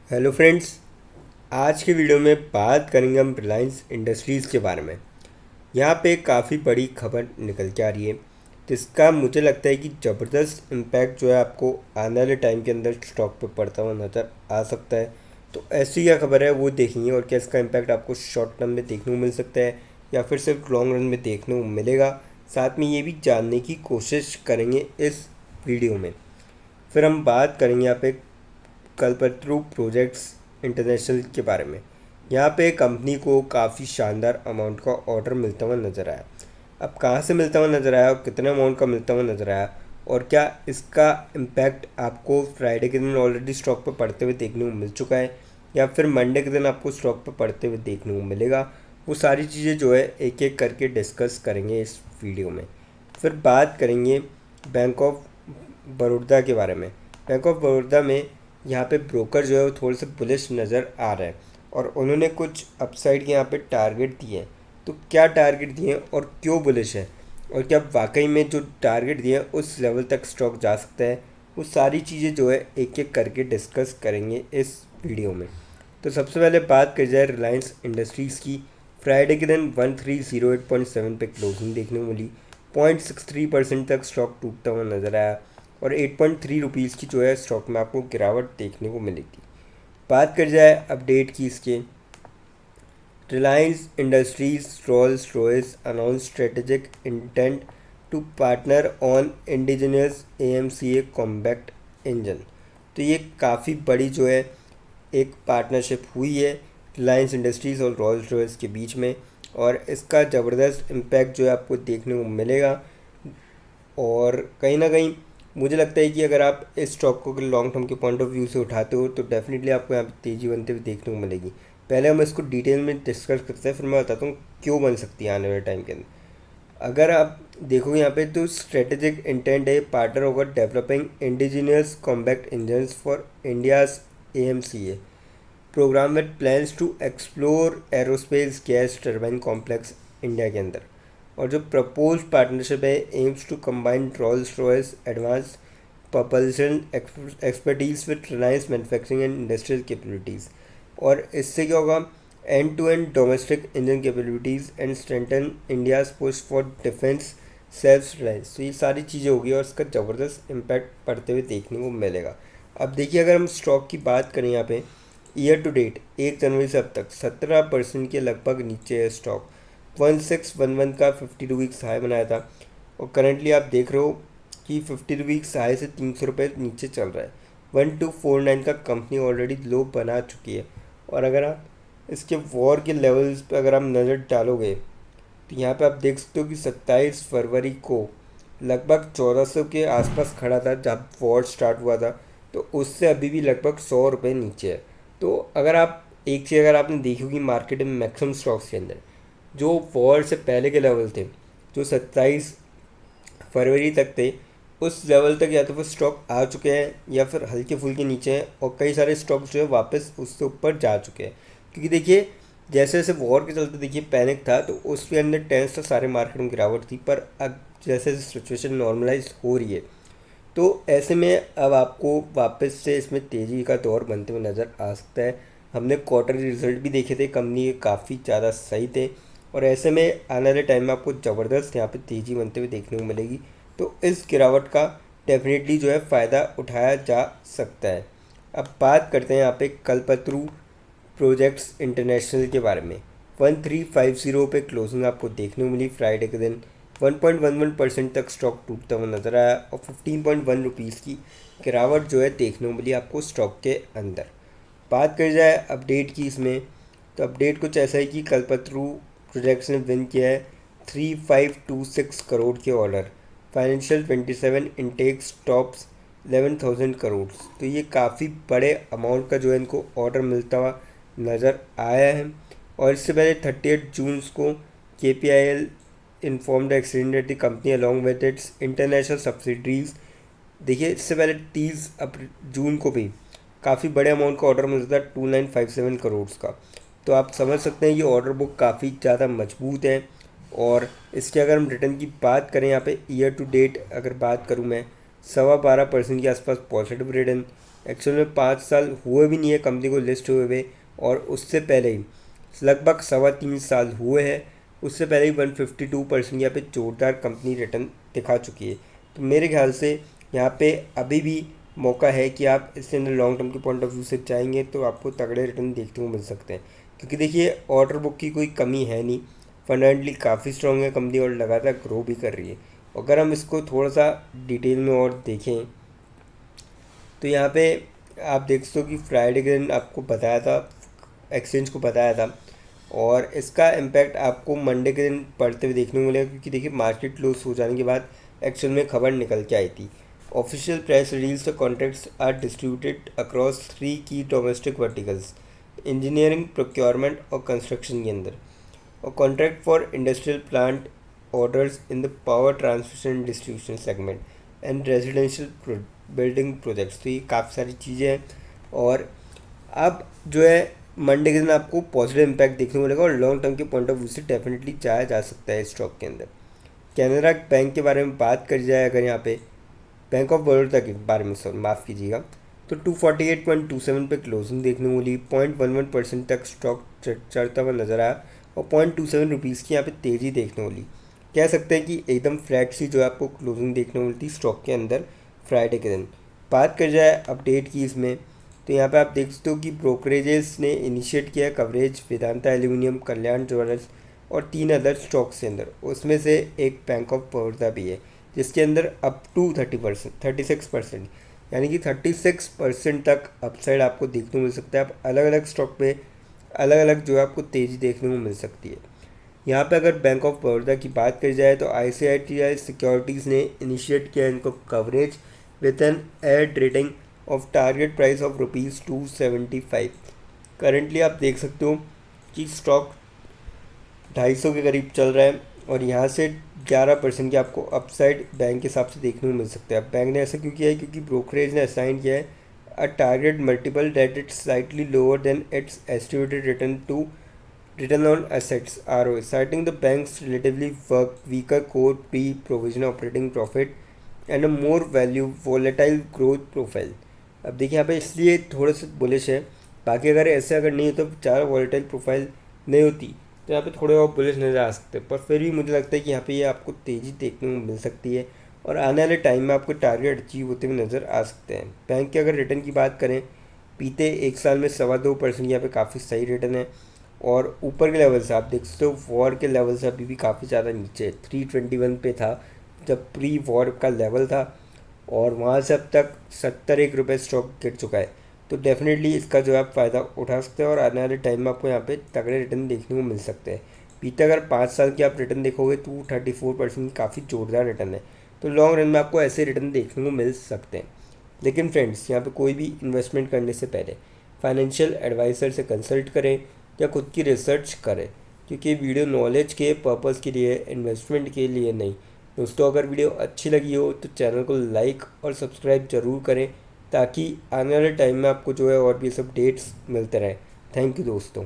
Hello friends. आज के video में बात करेंगे हम रिलायंस इंडस्ट्रीज़ के बारे में। यहाँ पे काफ़ी बड़ी खबर निकल के आ रही है जिसका मुझे लगता है कि ज़बरदस्त इम्पैक्ट जो है आपको आने वाले टाइम के अंदर स्टॉक पे पड़ता हुआ नज़र आ सकता है। तो ऐसी क्या खबर है वो देखेंगे और क्या इसका इम्पैक्ट आपको शॉर्ट टर्म में देखने को मिल सकता है या फिर सिर्फ लॉन्ग रन में देखने को मिलेगा। साथ में ये भी जानने की कोशिश करेंगे इस वीडियो में। फिर हम बात करेंगे यहाँ पे कल्पतरू प्रोजेक्ट्स इंटरनेशनल के बारे में। यहाँ पे कंपनी को काफ़ी शानदार अमाउंट का ऑर्डर मिलता हुआ नज़र आया। अब कहाँ से मिलता हुआ नज़र आया और कितने अमाउंट का मिलता हुआ नज़र आया और क्या इसका इम्पैक्ट आपको फ्राइडे के दिन ऑलरेडी स्टॉक पर पड़ते हुए देखने को मिल चुका है या फिर मंडे के दिन आपको स्टॉक पर पड़ते हुए देखने को मिलेगा, वो सारी चीज़ें जो है एक एक करके डिस्कस करेंगे इस वीडियो में। फिर बात करेंगे बैंक ऑफ बड़ौदा के बारे में। बैंक ऑफ बड़ौदा में यहाँ पे ब्रोकर जो है वो थोड़े से बुलिश नज़र आ रहा है और उन्होंने कुछ अपसाइड के यहाँ पे टारगेट दिए हैं। तो क्या टारगेट दिए हैं और क्यों बुलिश है और क्या वाकई में जो टारगेट दिए हैं उस लेवल तक स्टॉक जा सकता है, वो सारी चीज़ें जो है एक एक करके डिस्कस करेंगे इस वीडियो में। तो सबसे पहले बात करी जाए रिलायंस इंडस्ट्रीज़ की। फ्राइडे के दिन 1308.7 पे क्लोजिंग देखने को मिली। 0.63% तक स्टॉक टूटता हुआ नजर आया और 8.3 रुपीज़ की जो है स्टॉक में आपको गिरावट देखने को मिलेगी। बात कर जाए अपडेट की इसके, Reliance Industries Rolls Royce announce strategic intent to partner on indigenous AMCA combat engine. तो ये काफ़ी बड़ी जो है एक पार्टनरशिप हुई है रिलायंस इंडस्ट्रीज़ और रोल्स रॉयस के बीच में और इसका ज़बरदस्त इम्पैक्ट जो है आपको देखने को मिलेगा। और कहीं ना कहीं मुझे लगता है कि अगर आप इस स्टॉक को लॉन्ग टर्म के पॉइंट ऑफ व्यू से उठाते हो तो डेफिनेटली आपको यहाँ पे तेज़ी बनते हुए देखने को मिलेगी। पहले हम इसको डिटेल में डिस्कस करते हैं, फिर मैं बताता हूँ क्यों बन सकती है आने वाले टाइम के अंदर। अगर आप देखोगे यहाँ पे तो स्ट्रेटेजिक इंटेंट है, पार्टनर होगा developing indigenous combat engines for India's AMCA programme with plans to explore aerospace gas turbine complex India के अंदर। और जो प्रपोज पार्टनरशिप है aims to combine Rolls Royce advance propulsion expertise with Reliance manufacturing and industrial capabilities. और इससे क्या होगा, end to end domestic engine capabilities and strengthen India's push for defence self reliance. तो ये सारी चीज़ें होगी और इसका ज़बरदस्त इम्पैक्ट पड़ते हुए देखने को मिलेगा। अब देखिए अगर हम स्टॉक की बात करें यहाँ पे ईयर टू डेट 1 जनवरी से अब तक 17% के लगभग नीचे है स्टॉक। 1611 का 52 वीक्स हाई बनाया था और करंटली आप देख रहे हो कि 52 वीक्स हाई से 300 रुपये नीचे चल रहा है। 1249 का कंपनी ऑलरेडी लो बना चुकी है। और अगर आप इसके वॉर के लेवल्स पे अगर आप नज़र डालोगे तो यहाँ पे आप देख सकते हो कि 27 फरवरी को लगभग 1400 के आसपास खड़ा था जब वॉर स्टार्ट हुआ था। तो उससे अभी भी लगभग 100 रुपये नीचे है। तो अगर आप एक चीज़ अगर आपने देखी होगी मार्केट में मैक्सिमम स्टॉक्स के अंदर जो वॉर से पहले के लेवल थे, जो 27 फरवरी तक थे, उस लेवल तक या तो वो स्टॉक आ चुके हैं या फिर हल्के फुल्के नीचे हैं और कई सारे स्टॉक्स जो है वापस उससे ऊपर जा चुके हैं। क्योंकि देखिए जैसे जैसे वॉर के चलते देखिए पैनिक था तो उसके अंदर टेंस था, सारे मार्केट में गिरावट थी, पर अब जैसे जैसे सिचुएशन नॉर्मलाइज हो रही है तो ऐसे में अब आपको वापस से इसमें तेज़ी का दौर बनते हुए नज़र आ सकता है। हमने क्वार्टरली रिजल्ट भी देखे थे, कंपनी के काफ़ी ज़्यादा सही थे और ऐसे में आने वाले टाइम में आपको ज़बरदस्त यहाँ पे तेज़ी बनते हुए देखने को मिलेगी। तो इस गिरावट का डेफिनेटली जो है फ़ायदा उठाया जा सकता है। अब बात करते हैं यहाँ पे कल्पतरू प्रोजेक्ट्स इंटरनेशनल के बारे में। 1350 पे क्लोजिंग आपको देखने को मिली फ्राइडे के दिन। 1.11% तक स्टॉक टूटता हुआ नजर आया और 15.1 रुपीज़ की गिरावट जो है देखने को मिली आपको स्टॉक के अंदर। बात करी जाए अपडेट की इसमें, तो अपडेट कुछ ऐसा है कि कल्पतरू प्रोजेक्ट्स ने विन किया है 3526 करोड़ के order. Financial 27 intakes tops 11,000 crore. तो ये काफ़ी बड़े अमाउंट का जो है इनको ऑर्डर मिलता हुआ नज़र आया है। और इससे पहले 30 जून को KPIL inform the accident at the company along with its international subsidiaries. देखिए इससे पहले 30 जून को भी काफ़ी बड़े अमाउंट का ऑर्डर मिलता था 2957 करोड़ का। तो आप समझ सकते हैं ये ऑर्डर बुक काफ़ी ज़्यादा मजबूत है। और इसके अगर हम रिटर्न की बात करें यहाँ पे ईयर टू डेट अगर बात करूँ मैं, 12.25% के आसपास पॉजिटिव रिटर्न। एक्चुअल में 5 साल हुए भी नहीं है कंपनी को लिस्ट हुए हुए, और उससे पहले ही लगभग 3.25 साल हुए हैं, उससे पहले ही 152% यहाँ पे जोरदार कंपनी रिटर्न दिखा चुकी है। तो मेरे ख्याल से यहाँ पे अभी भी मौका है कि आप इसके अंदर लॉन्ग टर्म के पॉइंट ऑफ व्यू से चाहेंगे तो आपको तगड़े रिटर्न देखने को मिल सकते हैं, क्योंकि देखिए ऑर्डर बुक की कोई कमी है नहीं, फंडामेंटली काफ़ी स्ट्रॉन्ग है कंपनी और लगातार ग्रो भी कर रही है। अगर हम इसको थोड़ा सा डिटेल में और देखें तो यहाँ पे आप देख सकते हो कि फ्राइडे के दिन आपको बताया था, एक्सचेंज को बताया था, और इसका इम्पैक्ट आपको मंडे के दिन पड़ते हुए देखने को मिलेगा, क्योंकि देखिए मार्केट क्लोज हो जाने के बाद एक्चुअल में खबर निकल के आई थी। Official press release the contracts are distributed across 3 की डोमेस्टिक वर्टिकल्स, इंजीनियरिंग, प्रोक्योरमेंट और कंस्ट्रक्शन के अंदर, और contract for industrial plant orders in the power transmission and distribution segment and residential building projects. तो ये काफ़ी सारी चीज़ें हैं, और अब जो है मंडे के दिन आपको पॉजिटिव इम्पैक्ट देखने को मिलेगा, और लॉन्ग टर्म के पॉइंट ऑफ व्यू से डेफिनेटली जाया जा सकता है स्टॉक के अंदर। कैनरा बैंक के बारे में बात करी जाए अगर यहाँ पे, बैंक ऑफ बड़ौदा के बारे में सर माफ़ कीजिएगा, तो 248.27 पे क्लोजिंग देखने को मिली, 0.11% तक स्टॉक चढ़ता हुआ नजर आया, और 0.27 की यहाँ पे तेज़ी देखने को मिली। कह सकते हैं कि एकदम फ्लैट सी जो है आपको क्लोजिंग देखने को मिलती स्टॉक के अंदर फ्राइडे के दिन। बात कर जाए अपडेट की इसमें, तो यहाँ पे आप देख सकते हो कि ब्रोकरेजेस ने इनिशिएट किया कवरेज वेदांता एल्यूमिनियम, कल्याण ज्वेलर्स और 3 अदर स्टॉक्स के अंदर, उसमें से एक बैंक ऑफ बड़ौदा भी है जिसके अंदर अप टू 36%, यानी कि 36% तक अपसाइड आपको देखने को मिल सकता है। आप अलग अलग स्टॉक पे अलग अलग जो है आपको तेज़ी देखने को मिल सकती है। यहाँ पे अगर बैंक ऑफ बड़ौदा की बात करी जाए तो ICICI सिक्योरिटीज़ ने इनिशिएट किया इनको coverage with an add rating of target price of ₹275। Currently आप देख सकते हो कि स्टॉक 250 के करीब चल रहा है, और यहाँ से 11% की आपको अपसाइड बैंक के हिसाब से देखने को मिल सकता है। अब बैंक ने ऐसा क्यों किया है, क्योंकि ब्रोकरेज ने असाइन किया है a target multiple that it's slightly lower than it's estimated return on assets ROE, citing the bank's relatively weaker core pre-provision operating profit and a more value volatile growth profile। अब देखिए यहाँ पे इसलिए थोड़ा सा bullish है, बाकी अगर ऐसे अगर नहीं होता ज़्यादा वॉलेटाइल प्रोफाइल नहीं होती तो यहाँ पे थोड़े और बुलिश नज़र आ सकते हैं, पर फिर भी मुझे लगता है कि यहाँ पे ये आपको तेज़ी देखने को मिल सकती है, और आने वाले टाइम में आपको टारगेट अचीव होते हुए नज़र आ सकते हैं। बैंक के अगर रिटर्न की बात करें, बीते 1 साल में 2.25% यहाँ पे काफ़ी सही रिटर्न है, और ऊपर के लेवल से आप देख सकते हो वॉर के लेवल से अभी भी काफ़ी ज़्यादा नीचे 321 पे था जब प्री वॉर का लेवल था, और वहाँ से अब तक 71 रुपये स्टॉक गिर चुका है। तो डेफिनेटली इसका जो है आप फ़ायदा उठा सकते हैं, और आने वाले टाइम में आपको यहाँ पे तगड़े रिटर्न देखने को मिल सकते हैं। बीते अगर 5 साल की आप रिटर्न देखोगे तो 34% काफ़ी जोरदार रिटर्न है, तो लॉन्ग रन में आपको ऐसे रिटर्न देखने को मिल सकते हैं। लेकिन फ्रेंड्स, यहाँ पे कोई भी इन्वेस्टमेंट करने से पहले फाइनेंशियल एडवाइज़र से कंसल्ट करें या खुद की रिसर्च करें, क्योंकि वीडियो नॉलेज के पर्पज़ के लिए, इन्वेस्टमेंट के लिए नहीं। दोस्तों, अगर वीडियो अच्छी लगी हो तो चैनल को लाइक और सब्सक्राइब ज़रूर करें, ताकि आने वाले टाइम में आपको जो है और भी सब अपडेट्स मिलते रहें। थैंक यू दोस्तों।